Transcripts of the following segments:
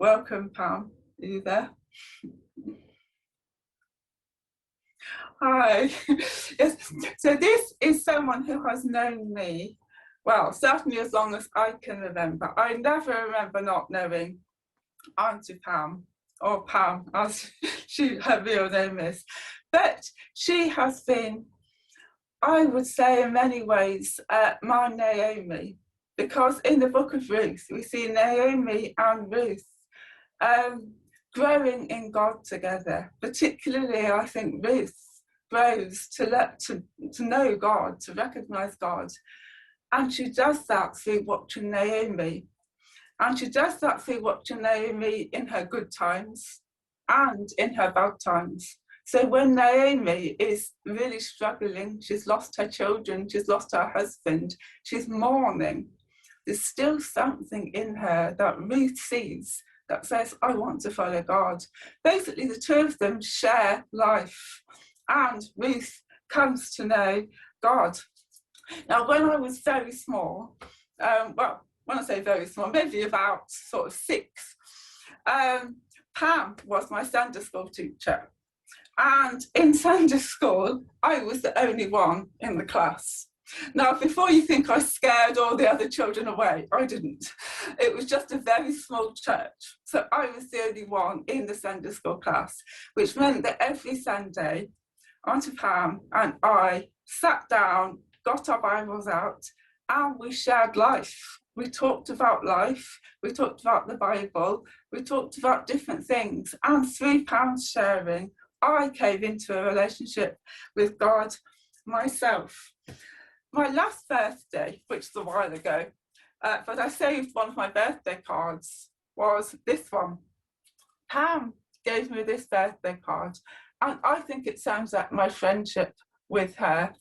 Welcome, Pam. Are you there? Hi. Yes. So this is someone who has known me, well, certainly as long as I can remember. I never remember not knowing Auntie Pam, or Pam, as her real name is. But she has been, I would say in many ways, my Naomi, because in the book of Ruth, we see Naomi and Ruth growing in God together. Particularly, I think Ruth grows to know God, to recognize God. And she does that through watching Naomi. And she does that through watching Naomi in her good times and in her bad times. So when Naomi is really struggling, she's lost her children, she's lost her husband, she's mourning, there's still something in her that Ruth sees that says, I want to follow God. Basically, the two of them share life, and Ruth comes to know God. Now, when I was very small, well, when I say very small, maybe about sort of 6, Pam was my Sunday school teacher. And in Sunday school, I was the only one in the class. Now, before you think I scared all the other children away, I didn't. It was just a very small church. So I was the only one in the Sunday school class, which meant that every Sunday, Auntie Pam and I sat down, got our Bibles out, and we shared life. We talked about life, we talked about the Bible, we talked about different things. And through Pam's sharing, I came into a relationship with God myself. My last birthday, which is a while ago, but I saved one of my birthday cards, was this one. Pam gave me this birthday card, and I think it sums up my friendship with her.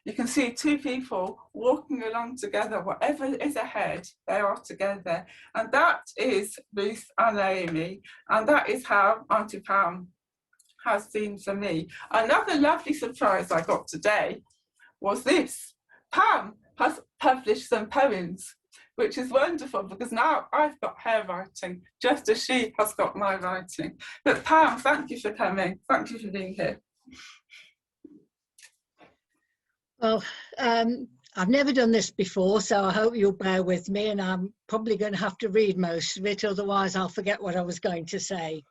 You can see two people walking along together, whatever is ahead, they are together. And that is Ruth and Naomi, and that is how Auntie Pam has been for me. Another lovely surprise I got today was this. Pam has published some poems, which is wonderful because now I've got her writing, just as she has got my writing. But Pam, thank you for coming. Thank you for being here. Well, I've never done this before, so I hope you'll bear with me, and I'm probably going to have to read most of it, otherwise I'll forget what I was going to say.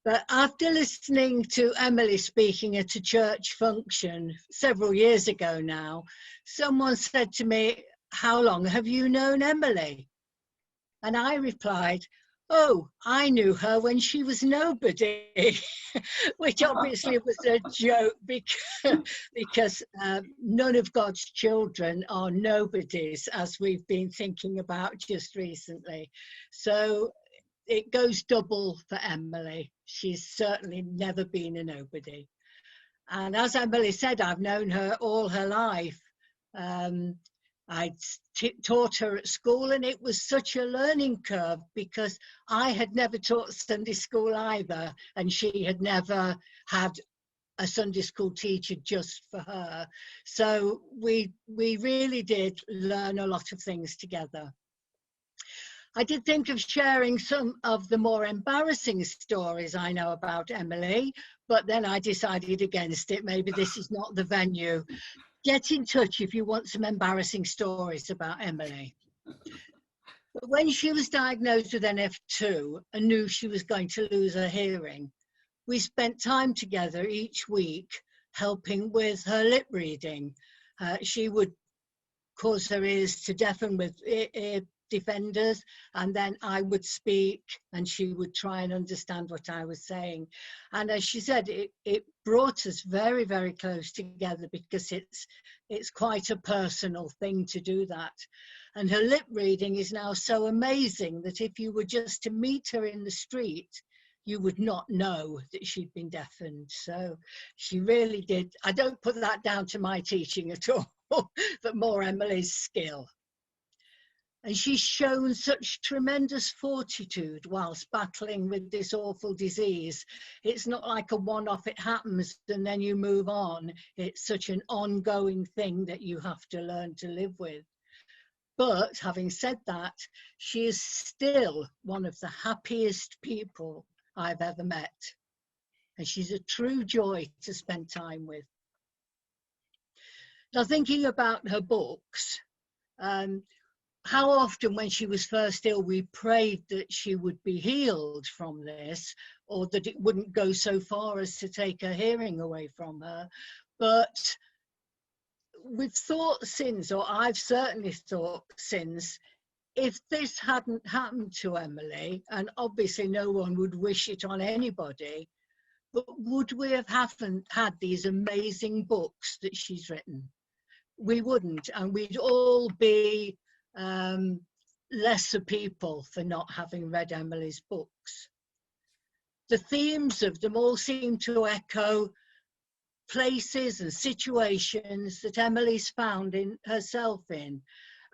But after listening to Emily speaking at a church function several years ago now, someone said to me, how long have you known Emily? And I replied, oh, I knew her when she was nobody, which obviously was a joke because none of God's children are nobodies, as we've been thinking about just recently. So it goes double for Emily. She's certainly never been a nobody. And as Emily said, I've known her all her life. I taught her at school, and it was such a learning curve because I had never taught Sunday school either, and she had never had a Sunday school teacher just for her. So we really did learn a lot of things together. I did think of sharing some of the more embarrassing stories I know about Emily, but then I decided against it. Maybe this is not the venue. Get in touch if you want some embarrassing stories about Emily. But when she was diagnosed with NF2 and knew she was going to lose her hearing, we spent time together each week helping with her lip reading. She would cause her ears to deafen with ear defenders, and then I would speak and she would try and understand what I was saying. And as she said, it brought us very, very close together because it's quite a personal thing to do that. And her lip reading is now so amazing that if you were just to meet her in the street, you would not know that she'd been deafened. So she really did. I don't put that down to my teaching at all, but more Emily's skill. And she's shown such tremendous fortitude whilst battling with this awful disease. It's not like a one-off, it happens and then you move on. It's such an ongoing thing that you have to learn to live with. But having said that, she is still one of the happiest people I've ever met. And she's a true joy to spend time with. Now, thinking about her books, how often when she was first ill, we prayed that she would be healed from this, or that it wouldn't go so far as to take her hearing away from her. But we've thought since, or I've certainly thought since, if this hadn't happened to Emily, and obviously no one would wish it on anybody, but would we have had these amazing books that she's written? We wouldn't, and we'd all be lesser people for not having read Emily's books. The themes of them all seem to echo places and situations that Emily's found in herself in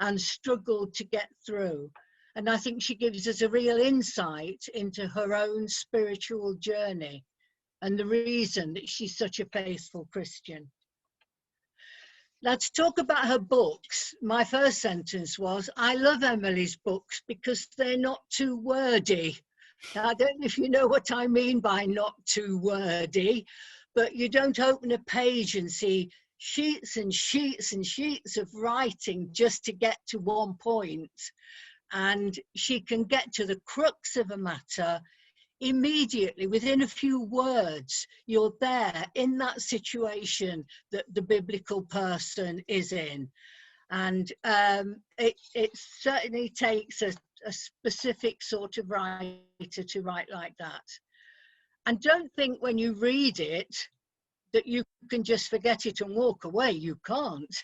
and struggled to get through. And I think she gives us a real insight into her own spiritual journey and the reason that she's such a faithful Christian. Now, to talk about her books, my first sentence was, I love Emily's books because they're not too wordy. Now, I don't know if you know what I mean by not too wordy, but you don't open a page and see sheets and sheets and sheets of writing just to get to one point. And she can get to the crux of a matter immediately, within a few words. You're there in that situation that the biblical person is in. And it certainly takes a specific sort of writer to write like that. And don't think when you read it that you can just forget it and walk away. You can't,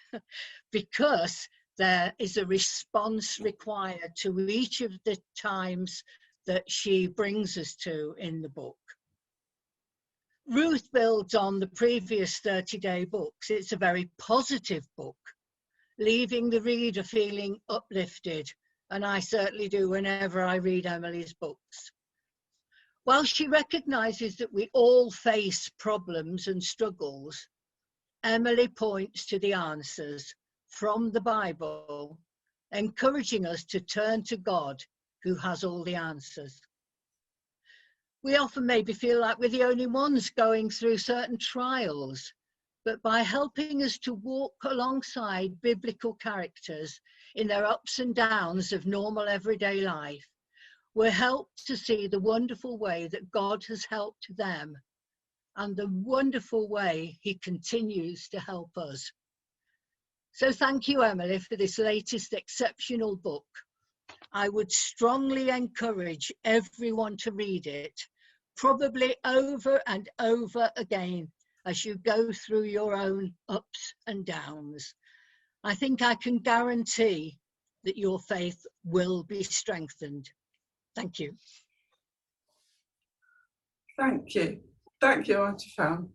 because there is a response required to each of the times that she brings us to in the book. Ruth builds on the previous 30-day books. It's a very positive book, leaving the reader feeling uplifted, and I certainly do whenever I read Emily's books. While she recognises that we all face problems and struggles, Emily points to the answers from the Bible, encouraging us to turn to God, who has all the answers. We often maybe feel like we're the only ones going through certain trials, but by helping us to walk alongside biblical characters in their ups and downs of normal everyday life, we're helped to see the wonderful way that God has helped them and the wonderful way he continues to help us. So thank you, Emily, for this latest exceptional book. I would strongly encourage everyone to read it, probably over and over again as you go through your own ups and downs. I think I can guarantee that your faith will be strengthened. Thank you. Thank you. Thank you, Auntie Fan.